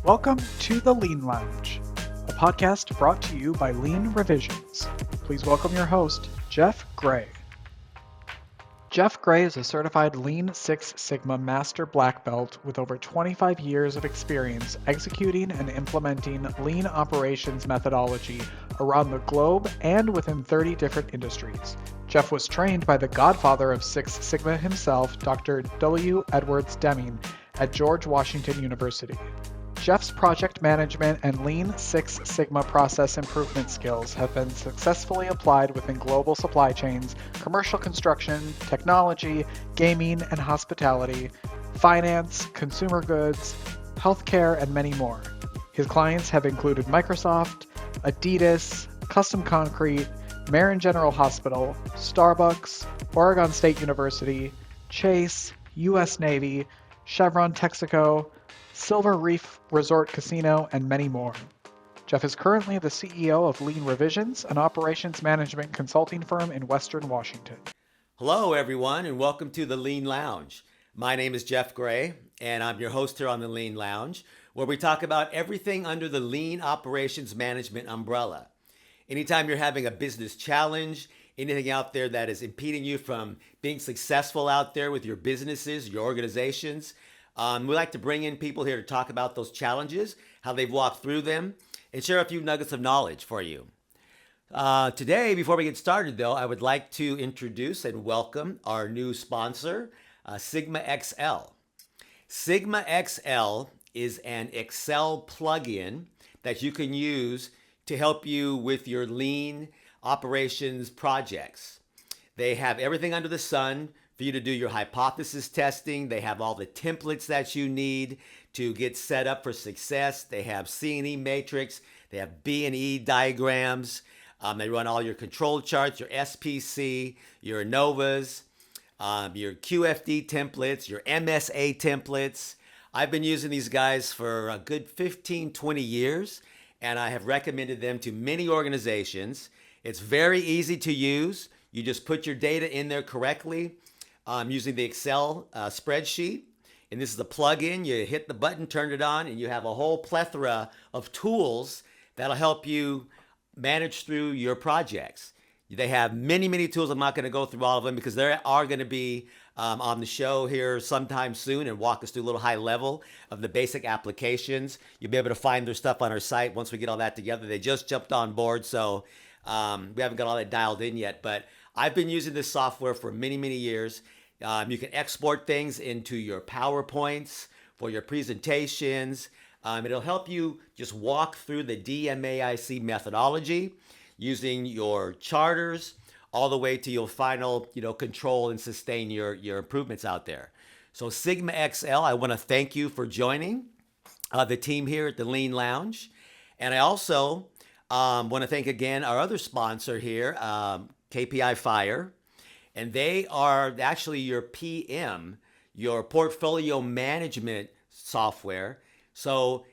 Welcome to the Lean Lounge, a podcast brought to you by Lean Revisions. Please welcome your host, Jeff Gray. Jeff Gray is a certified Lean Six Sigma Master Black Belt with over 25 years of experience executing and implementing lean operations methodology around the globe and within 30 different industries. Jeff was trained by the godfather of Six Sigma himself, Dr. W. Edwards Deming, at George Washington University. Jeff's project management and Lean Six Sigma process improvement skills have been successfully applied within global supply chains, commercial construction, technology, gaming and hospitality, finance, consumer goods, healthcare, and many more. His clients have included Microsoft, Adidas, Custom Concrete, Marin General Hospital, Starbucks, Oregon State University, Chase, U.S. Navy, Chevron Texaco, Silver Reef Resort Casino, and many more. Jeff is currently the CEO of Lean Revisions, an operations management consulting firm in Western Washington. Hello, everyone, and welcome to the Lean Lounge. My name is Jeff Gray, and I'm your host here on the Lean Lounge, where we talk about everything under the Lean Operations Management umbrella. Anytime you're having a business challenge, anything out there that is impeding you from being successful out there with your businesses, your organizations, we like to bring in people here to talk about those challenges, how they've walked through them, and share a few nuggets of knowledge for you. Today, before we get started though, I would like to introduce and welcome our new sponsor, Sigma XL. Sigma XL is an Excel plugin that you can use to help you with your lean operations projects. They have everything under the sun for you to do your hypothesis testing. They have all the templates that you need to get set up for success. They have C&E matrix. They have B&E diagrams. They run all your control charts, your SPC, your ANOVAs, your QFD templates, your MSA templates. I've been using these guys for a good 15, 20 years, and I have recommended them to many organizations. It's very easy to use. You just put your data in there correctly using the Excel spreadsheet. And this is the plug-in. You hit the button, turn it on, and you have a whole plethora of tools that'll help you manage through your projects. They have many, many tools. I'm not going to go through all of them because they are going to be on the show here sometime soon and walk us through a little high level of the basic applications. You'll be able to find their stuff on our site once we get all that together. They just jumped on board, so we haven't got all that dialed in yet. But I've been using this software for many, many years. You can export things into your PowerPoints for your presentations. It'll help you just walk through the DMAIC methodology using your charters all the way to your final, control and sustain your improvements out there. So Sigma XL, I want to thank you for joining the team here at the Lean Lounge. And I also want to thank again our other sponsor here, KPI Fire. And they are actually your PM, your portfolio management software. So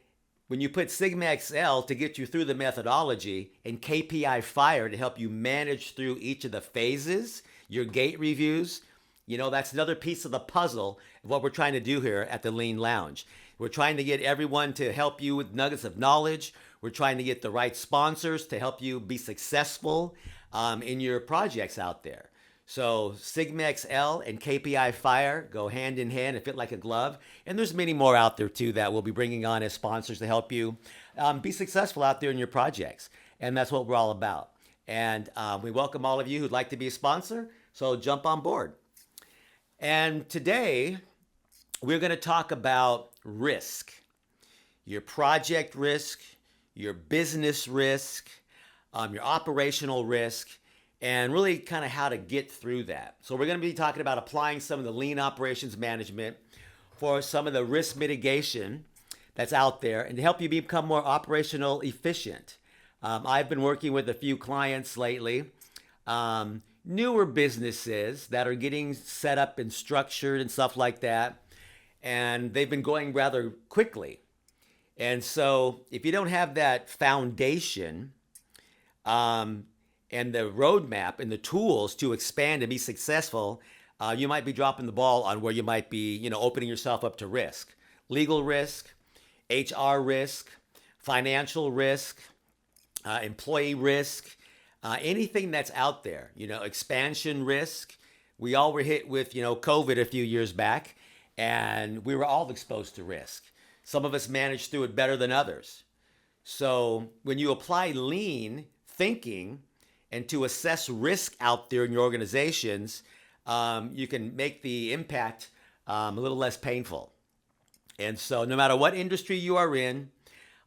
when you put Sigma XL to get you through the methodology and KPI Fire to help you manage through each of the phases, your gate reviews, that's another piece of the puzzle of what we're trying to do here at the Lean Lounge. We're trying to get everyone to help you with nuggets of knowledge. We're trying to get the right sponsors to help you be successful in your projects out there. So Sigma XL and KPI Fire go hand in hand and fit like a glove. And there's many more out there too that we'll be bringing on as sponsors to help you be successful out there in your projects. And that's what we're all about. And we welcome all of you who'd like to be a sponsor. So jump on board. And today we're going to talk about risk, your project risk, your business risk, your operational risk, and really kind of how to get through that. So we're going to be talking about applying some of the lean operations management for some of the risk mitigation that's out there and to help you become more operational efficient. I've been working with a few clients lately, newer businesses that are getting set up and structured and stuff like that. And they've been going rather quickly. And so if you don't have that foundation, and the roadmap and the tools to expand and be successful, you might be dropping the ball on where you might be, opening yourself up to risk, legal risk, HR risk, financial risk, employee risk, anything that's out there, expansion risk. We all were hit with, COVID a few years back, and we were all exposed to risk. Some of us managed through it better than others. So when you apply lean thinking and to assess risk out there in your organizations, you can make the impact a little less painful. And so no matter what industry you are in,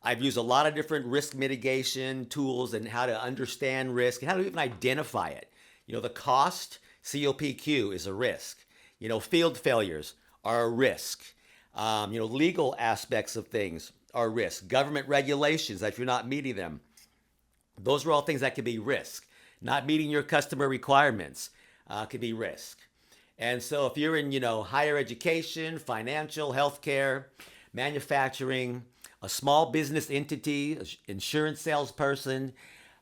I've used a lot of different risk mitigation tools and how to understand risk and how to even identify it. The cost, COPQ, is a risk. Field failures are a risk. Legal aspects of things are risk. Government regulations, if you're not meeting them, those are all things that could be risk. Not meeting your customer requirements could be risk. And so if you're in, higher education, financial, healthcare, manufacturing, a small business entity, insurance salesperson,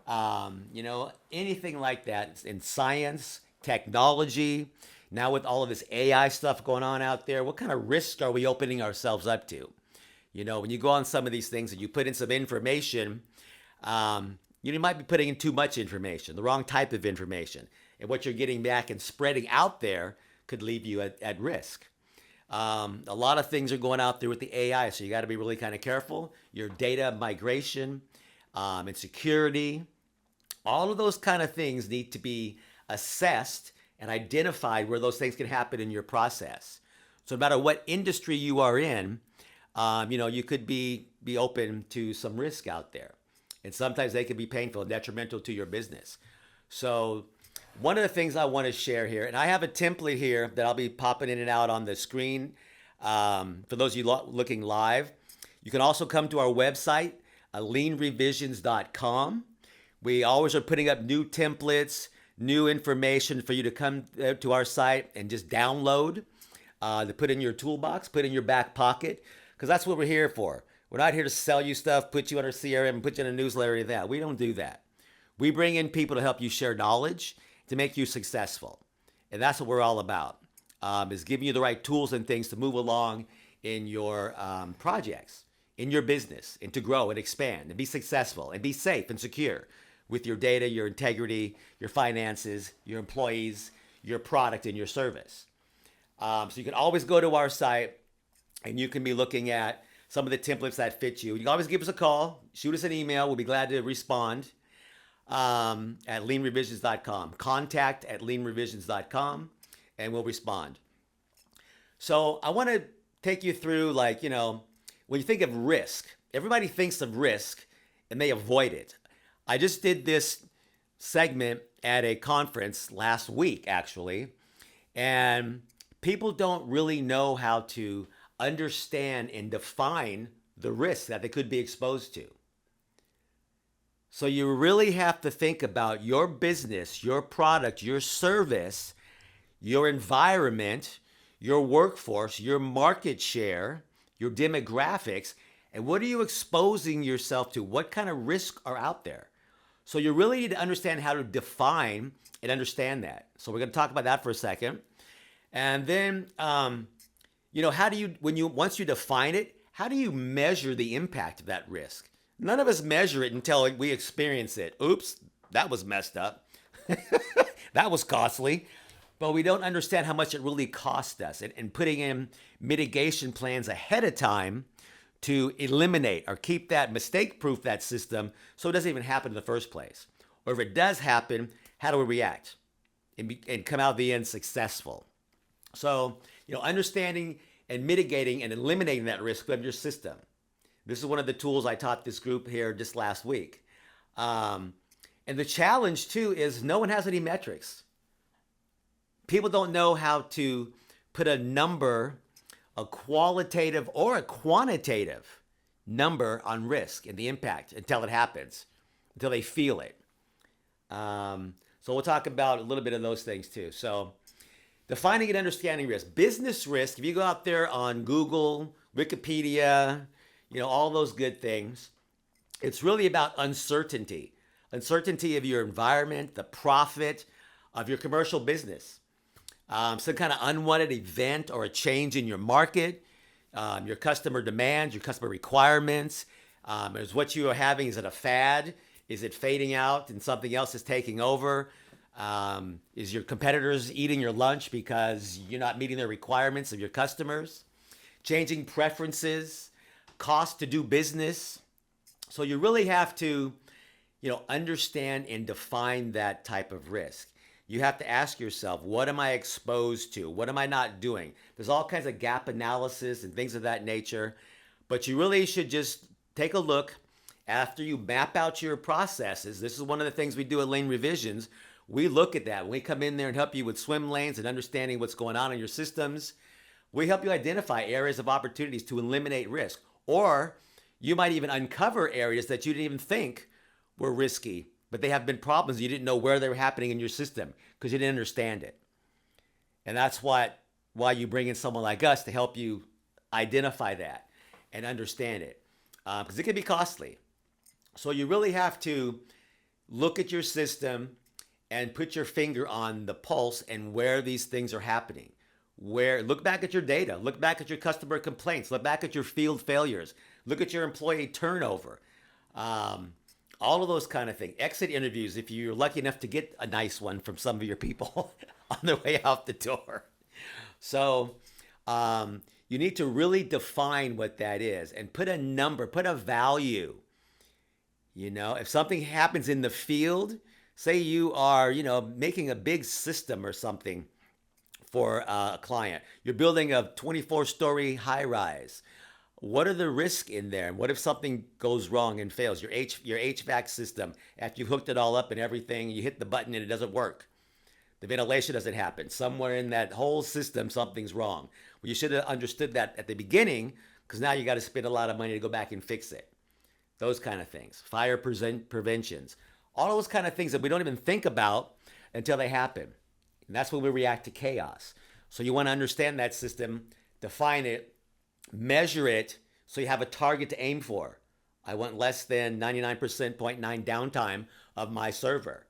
anything like that in science, technology, now with all of this AI stuff going on out there, what kind of risk are we opening ourselves up to? When you go on some of these things and you put in some information, you might be putting in too much information, the wrong type of information. And what you're getting back and spreading out there could leave you at risk. A lot of things are going out there with the AI, so you got to be really kind of careful. Your data migration and security, all of those kind of things need to be assessed and identified where those things can happen in your process. So no matter what industry you are in, you could be open to some risk out there. And sometimes they can be painful and detrimental to your business. So one of the things I want to share here, and I have a template here that I'll be popping in and out on the screen for those of you looking live. You can also come to our website, leanrevisions.com. We always are putting up new templates, new information for you to come to our site and just download, to put in your toolbox, put in your back pocket, because that's what we're here for. We're not here to sell you stuff, put you on our CRM, and put you in a newsletter or that. We don't do that. We bring in people to help you share knowledge to make you successful. And that's what we're all about, is giving you the right tools and things to move along in your projects, in your business, and to grow and expand and be successful and be safe and secure with your data, your integrity, your finances, your employees, your product, and your service. So you can always go to our site and you can be looking at some of the templates that fit you. You can always give us a call, shoot us an email. We'll be glad to respond at leanrevisions.com. Contact at leanrevisions.com and we'll respond. So I want to take you through, when you think of risk, everybody thinks of risk and they avoid it. I just did this segment at a conference last week, actually, and people don't really know how to understand and define the risks that they could be exposed to. So you really have to think about your business, your product, your service, your environment, your workforce, your market share, your demographics, and what are you exposing yourself to? What kind of risks are out there? So you really need to understand how to define and understand that. So we're going to talk about that for a second. And then, how do you, once you define it, how do you measure the impact of that risk? None of us measure it until we experience it. Oops, that was messed up. That was costly. But we don't understand how much it really cost us. And putting in mitigation plans ahead of time to eliminate or keep that mistake-proof that system so it doesn't even happen in the first place. Or if it does happen, how do we react and come out of the end successful? So, understanding and mitigating and eliminating that risk of your system. This is one of the tools I taught this group here just last week. And the challenge, too, is no one has any metrics. People don't know how to put a number, a qualitative or a quantitative number on risk and the impact until it happens, until they feel it. So we'll talk about a little bit of those things too. So defining and understanding risk. Business risk, if you go out there on Google, Wikipedia, all those good things, it's really about uncertainty. Uncertainty of your environment, the profit of your commercial business. Some kind of unwanted event or a change in your market. your customer demands, your customer requirements. Is what you are having, is it a fad? Is it fading out and something else is taking over? Is your competitors eating your lunch because you're not meeting the requirements of your customers? Changing preferences, cost to do business. So you really have to, understand and define that type of risk. You have to ask yourself, what am I exposed to? What am I not doing? There's all kinds of gap analysis and things of that nature, but you really should just take a look after you map out your processes. This is one of the things we do at Lane Revisions. We look at that. We come in there and help you with swim lanes and understanding what's going on in your systems. We help you identify areas of opportunities to eliminate risk. Or you might even uncover areas that you didn't even think were risky, but they have been problems. You didn't know where they were happening in your system because you didn't understand it. And that's why you bring in someone like us to help you identify that and understand it, because it can be costly. So you really have to look at your system and put your finger on the pulse and where these things are happening. Look back at your data, look back at your customer complaints, look back at your field failures, look at your employee turnover, all of those kind of things. Exit interviews, if you're lucky enough to get a nice one from some of your people on their way out the door. So you need to really define what that is and put a number, put a value. If something happens in the field, say you are, making a big system or something for a client. You're building a 24-story high rise. What are the risks in there? And what if something goes wrong and fails? Your HVAC system, after you've hooked it all up and everything, you hit the button and it doesn't work. The ventilation doesn't happen. Somewhere in that whole system, something's wrong. Well, you should have understood that at the beginning, because now you got to spend a lot of money to go back and fix it. Those kind of things. Fire preventions. All those kind of things that we don't even think about until they happen. And that's when we react to chaos. So you want to understand that system, define it, measure it, so you have a target to aim for. I want less than 99.9% downtime of my server.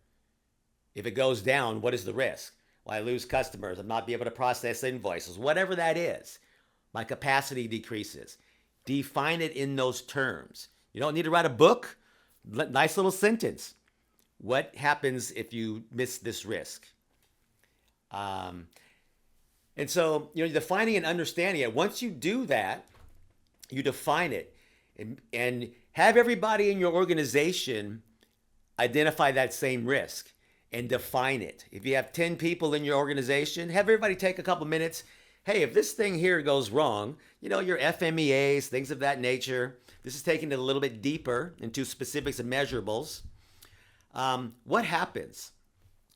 If it goes down, what is the risk? Well, I lose customers. I'm not be able to process invoices. Whatever that is, my capacity decreases. Define it in those terms. You don't need to write a book. Nice little sentence. What happens if you miss this risk? And so, defining and understanding it. Once you do that, you define it and have everybody in your organization identify that same risk and define it. If you have 10 people in your organization, have everybody take a couple minutes. Hey, if this thing here goes wrong, your FMEAs, things of that nature, this is taking it a little bit deeper into specifics and measurables. What happens?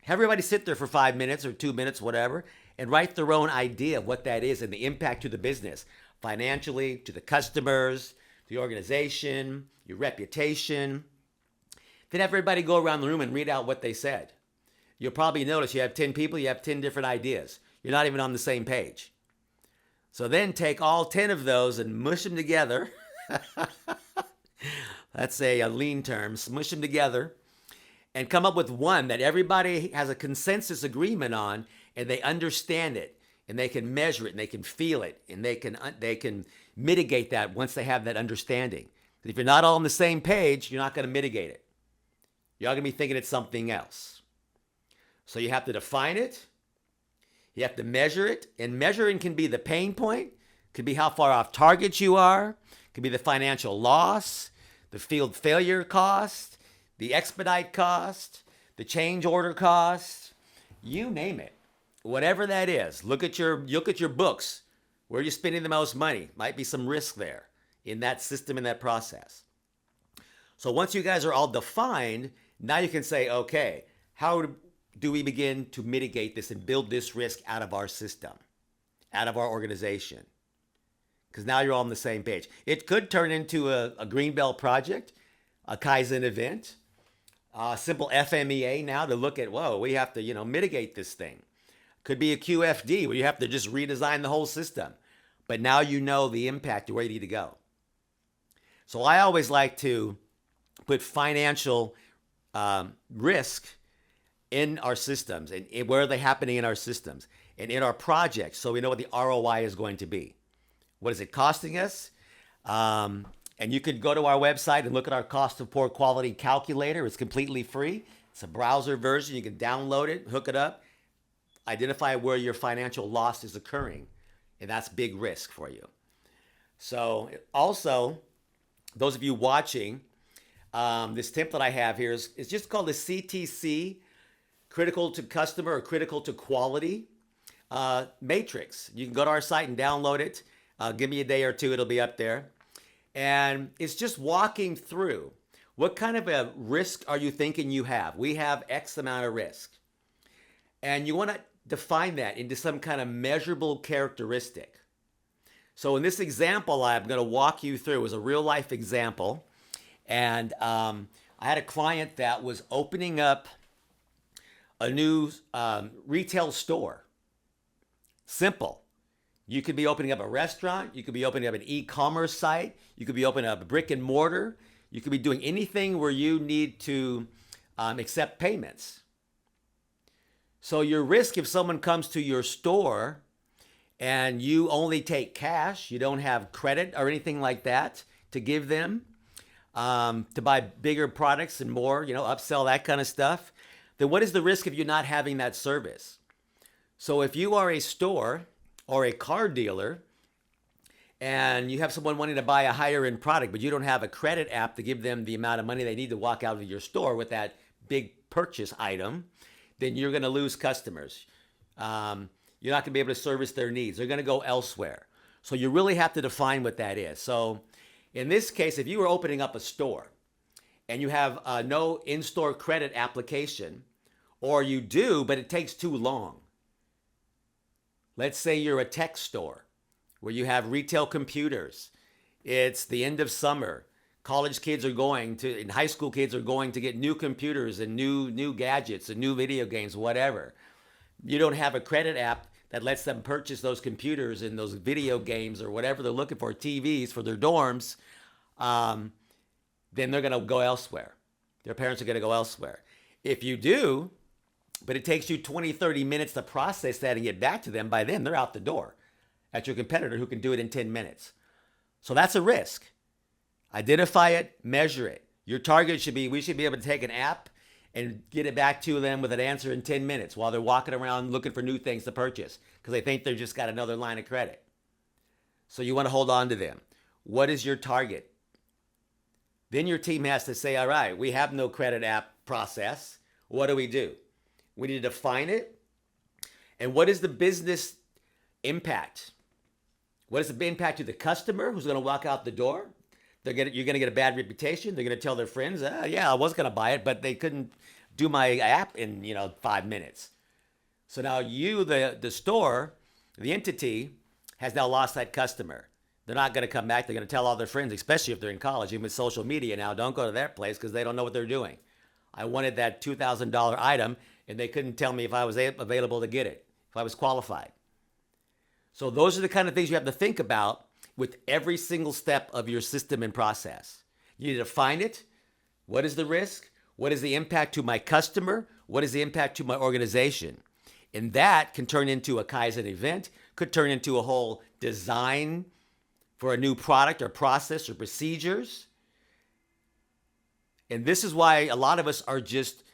Have everybody sit there for 5 minutes or 2 minutes, whatever, and write their own idea of what that is and the impact to the business, financially, to the customers, the organization, your reputation. Then have everybody go around the room and read out what they said. You'll probably notice you have 10 people, you have 10 different ideas. You're not even on the same page. So then take all 10 of those and mush them together. That's a lean term. Smush them together and come up with one that everybody has a consensus agreement on, and they understand it, and they can measure it, and they can feel it, and they can mitigate that once they have that understanding. If you're not all on the same page, you're not going to mitigate it. You're going to be thinking it's something else. So you have to define it. You have to measure it. And measuring can be the pain point, could be how far off target you are, could be the financial loss, the field failure cost, the expedite cost, the change order cost, you name it. Whatever that is, look at your books. Where are you spending the most money? Might be some risk there in that system, in that process. So once you guys are all defined, now you can say, okay, how do we begin to mitigate this and build this risk out of our system, out of our organization? Because now you're all on the same page. It could turn into a Greenbelt project, a Kaizen event, a simple FMEA now to look at, whoa, we have to, mitigate this thing. Could be a QFD where you have to just redesign the whole system. But now you know the impact, you're ready to go. So I always like to put financial risk in our systems and where are they happening in our systems and in our projects, so we know what the ROI is going to be. What is it costing us? And you can go to our website and look at our cost of poor quality calculator. It's completely free. It's a browser version. You can download it, hook it up, identify where your financial loss is occurring. And that's big risk for you. So also, those of you watching, this template I have here is just called the CTC, critical to customer or critical to quality matrix. You can go to our site and download it. Give me a day or two, it'll be up there. And it's just walking through what kind of a risk are you thinking you have? We have X amount of risk. And you want to define that into some kind of measurable characteristic. So in this example I'm going to walk you through is a real life example. And I had a client that was opening up a new retail store. Simple. You could be opening up a restaurant. You could be opening up an e-commerce site. You could be opening up a brick and mortar. You could be doing anything where you need to accept payments. So your risk if someone comes to your store and you only take cash, you don't have credit or anything like that to give them to buy bigger products and more, upsell, that kind of stuff, then what is the risk of you not having that service? So if you are a store or a car dealer and you have someone wanting to buy a higher end product, but you don't have a credit app to give them the amount of money they need to walk out of your store with that big purchase item, then you're going to lose customers. You're not going to be able to service their needs. They're going to go elsewhere. So you really have to define what that is. So in this case, if you were opening up a store and you have no in-store credit application, or you do, but it takes too long. Let's say you're a tech store where you have retail computers. It's the end of summer. College kids are going to, and high school kids are going to get new computers and new gadgets and new video games, whatever. You don't have a credit app that lets them purchase those computers and those video games or whatever they're looking for, TVs for their dorms, then they're going to go elsewhere. Their parents are going to go elsewhere. If you do, but it takes you 20, 30 minutes to process that and get back to them, by then they're out the door at your competitor who can do it in 10 minutes. So that's a risk. Identify it, measure it. Your target should be, we should be able to take an app and get it back to them with an answer in 10 minutes while they're walking around looking for new things to purchase because they think they've just got another line of credit. So you want to hold on to them. What is your target? Then your team has to say, all right, we have no credit app process. What do? We need to define it. And what is the business impact? What is the impact to the customer who's going to walk out the door? You're going to get a bad reputation. They're going to tell their friends, yeah, I was going to buy it, but they couldn't do my app in 5 minutes. So now you, the store, the entity, has now lost that customer. They're not going to come back. They're going to tell all their friends, especially if they're in college, even with social media now, don't go to that place because they don't know what they're doing. I wanted that $2,000 item, and they couldn't tell me if I was available to get it, if I was qualified. So those are the kind of things you have to think about with every single step of your system and process. You need to define it. What is the risk? What is the impact to my customer? What is the impact to my organization? And that can turn into a Kaizen event, could turn into a whole design for a new product or process or procedures. And this is why a lot of us are just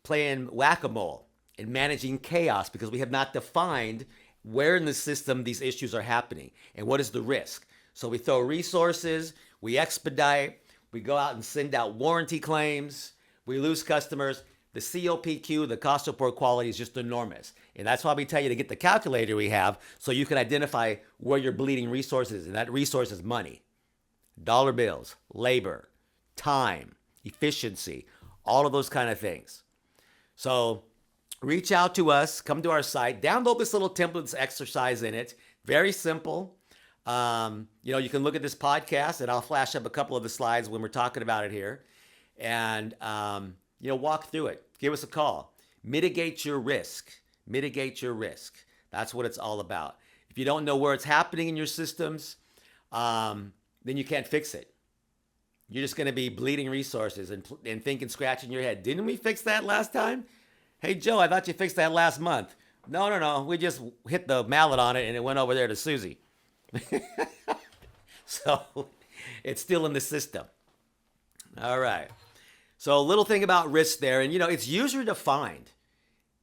playing whack-a-mole and managing chaos because we have not defined where in the system these issues are happening and what is the risk. So we throw resources, we expedite, we go out and send out warranty claims, we lose customers. The COPQ, the cost of poor quality, is just enormous. And that's why we tell you to get the calculator we have so you can identify where your bleeding resources, and that resource is money, dollar bills, labor, time, efficiency, all of those kind of things. So reach out to us, come to our site, download this little templates exercise in it. Very simple. You can look at this podcast and I'll flash up a couple of the slides when we're talking about it here. And, walk through it. Give us a call. Mitigate your risk. Mitigate your risk. That's what it's all about. If you don't know where it's happening in your systems, then you can't fix it. You're just going to be bleeding resources and thinking, scratching your head. Didn't we fix that last time? Hey, Joe, I thought you fixed that last month. No. We just hit the mallet on it and it went over there to Susie. So it's still in the system. All right. So a little thing about risk there, and it's user defined,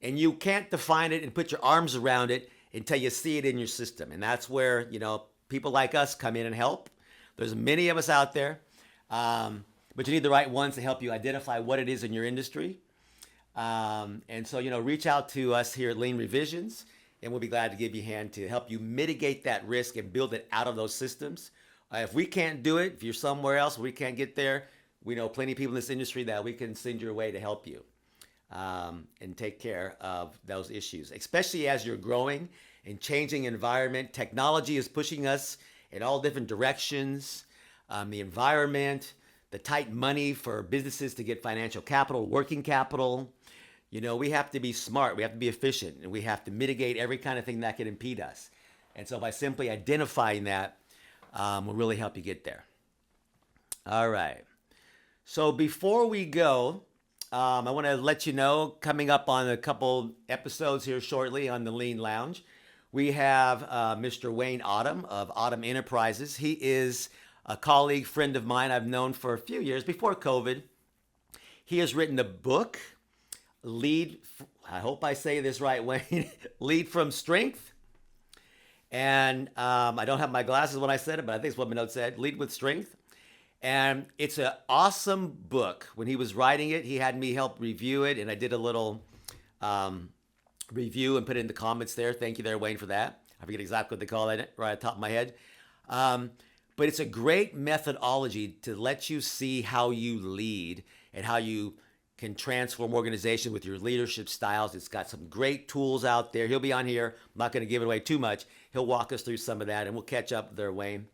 and you can't define it and put your arms around it until you see it in your system, and that's where people like us come in and help. There's many of us out there, but you need the right ones to help you identify what it is in your industry. And so reach out to us here at Lean Revisions, and we'll be glad to give you a hand to help you mitigate that risk and build it out of those systems. If we can't do it, if you're somewhere else, we can't get there, we know plenty of people in this industry that we can send your way to help you and take care of those issues, especially as you're growing and changing environment. Technology is pushing us in all different directions. The environment, the tight money for businesses to get financial capital, working capital. We have to be smart, we have to be efficient, and we have to mitigate every kind of thing that could impede us. And so by simply identifying that, will really help you get there. All right. So before we go, I want to let you know, coming up on a couple episodes here shortly on the Lean Lounge, we have Mr. Wayne Autumn of Autumn Enterprises. He is a colleague, friend of mine I've known for a few years before COVID. He has written a book, I hope I say this right, Wayne, Lead from Strength. And I don't have my glasses when I said it, but I think it's what my note said, Lead with Strength. And it's an awesome book. When he was writing it, he had me help review it, and I did a little review and put it in the comments there. Thank you there, Wayne, for that. I forget exactly what they call it right at the top of my head. But it's a great methodology to let you see how you lead and how you can transform organizations with your leadership styles. It's got some great tools out there. He'll be on here. I'm not going to give it away too much. He'll walk us through some of that, and we'll catch up there, Wayne.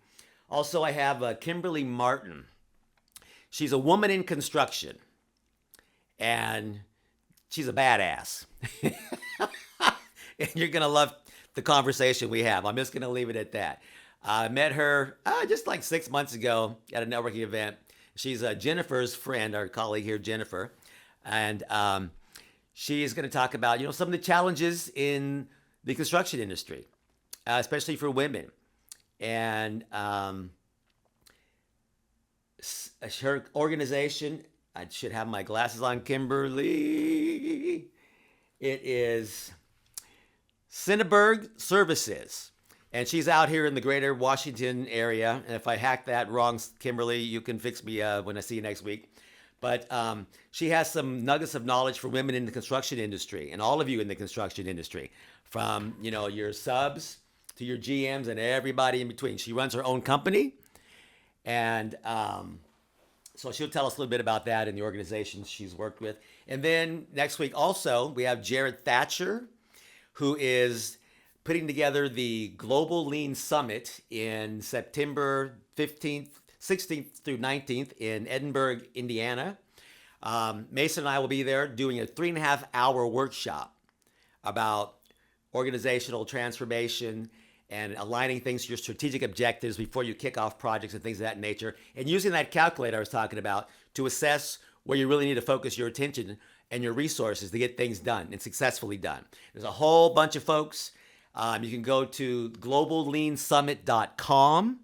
Also, I have Kimberly Martin. She's a woman in construction, and she's a badass. And you're going to love the conversation we have. I'm just going to leave it at that. I met her just like 6 months ago at a networking event. She's Jennifer's friend, our colleague here, Jennifer. And she's going to talk about, some of the challenges in the construction industry, especially for women. And her organization, I should have my glasses on, Kimberly. It is Cinneberg Services. And she's out here in the greater Washington area. And if I hack that wrong, Kimberly, you can fix me when I see you next week. But she has some nuggets of knowledge for women in the construction industry, and all of you in the construction industry, from your subs to your GMs and everybody in between. She runs her own company, and so she'll tell us a little bit about that and the organizations she's worked with. And then next week also, we have Jared Thatcher, who is putting together the Global Lean Summit in September 15th, 16th through 19th in Edinburgh, Indiana. Mason and I will be there doing a 3.5-hour workshop about organizational transformation and aligning things to your strategic objectives before you kick off projects and things of that nature, and using that calculator I was talking about to assess where you really need to focus your attention and your resources to get things done and successfully done. There's a whole bunch of folks. You can go to globalleansummit.com.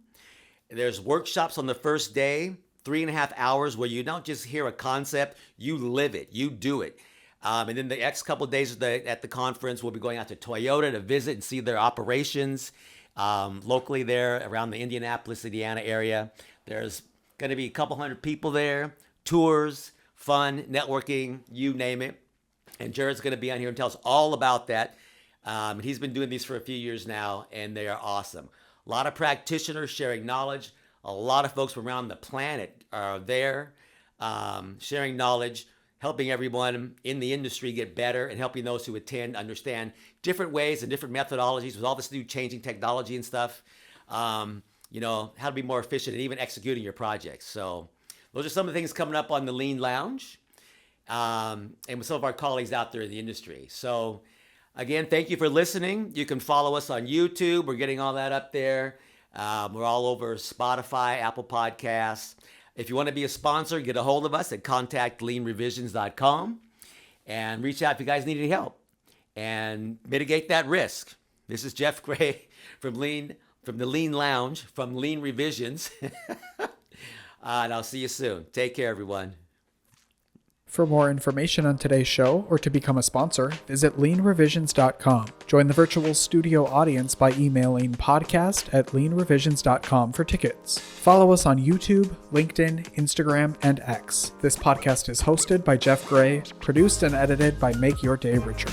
There's workshops on the first day, 3.5 hours, where you don't just hear a concept, you live it, you do it. And then the next couple of days at the conference, we'll be going out to Toyota to visit and see their operations locally there around the Indianapolis, Indiana area. There's going to be a couple hundred people there, tours, fun, networking, you name it. And Jared's going to be on here and tell us all about that. He's been doing these for a few years now, and they are awesome. A lot of practitioners sharing knowledge. A lot of folks from around the planet are there sharing knowledge, helping everyone in the industry get better, and helping those who attend understand different ways and different methodologies with all this new changing technology and stuff, how to be more efficient and even executing your projects. So those are some of the things coming up on the Lean Lounge and with some of our colleagues out there in the industry. So again, thank you for listening. You can follow us on YouTube. We're getting all that up there. We're all over Spotify, Apple Podcasts. If you want to be a sponsor, get a hold of us at contactleanrevisions.com and reach out if you guys need any help and mitigate that risk. This is Jeff Gray from Lean from the Lean Lounge, from Lean Revisions. And I'll see you soon. Take care, everyone. For more information on today's show or to become a sponsor, visit leanrevisions.com. Join the virtual studio audience by emailing podcast@leanrevisions.com for tickets. Follow us on YouTube, LinkedIn, Instagram, and X. This podcast is hosted by Jeff Gray, produced and edited by Make Your Day Richer.